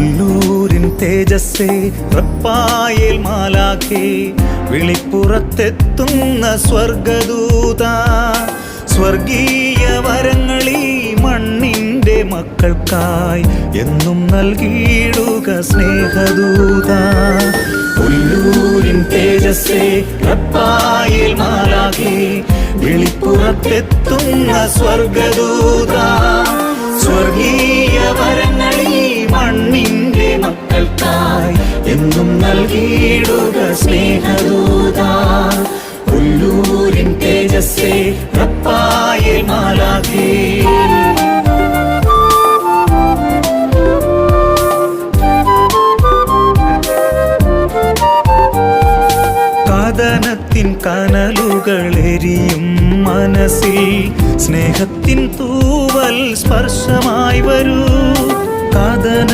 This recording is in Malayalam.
ഒല്ലൂരിൻ തേജസ്സേ റപ്പായേൽ മാലാഖേ, വിളിപ്പുറത്തെത്തുന്ന സ്വർഗദൂത, സ്വർഗീയ വരങ്ങളീ മണ്ണിൻ്റെ മക്കൾക്കായി എന്നും നൽകിയിടുക സ്നേഹദൂത. ഒല്ലൂരിൻ തേജസ്സേ റപ്പായേൽ മാലാഖേ, വിളിപ്പുറത്തെത്തുന്ന സ്വർഗദൂത, സ്വർഗീയ വരങ്ങളീ മണ്ണിൻ്റെ മക്കൾക്കായി എന്നും നൽകിയിടുക സ്നേഹദൂത. ഒല്ലൂരിൻ തേജസ്സേ റപ്പായേൽ മാലാഖേ. കാദനത്തിൻ കനലുകളെരിയും മനസ്സിൽ സ്നേഹത്തിൻ തൂവൽ സ്പർശമായി വരൂ. കാദന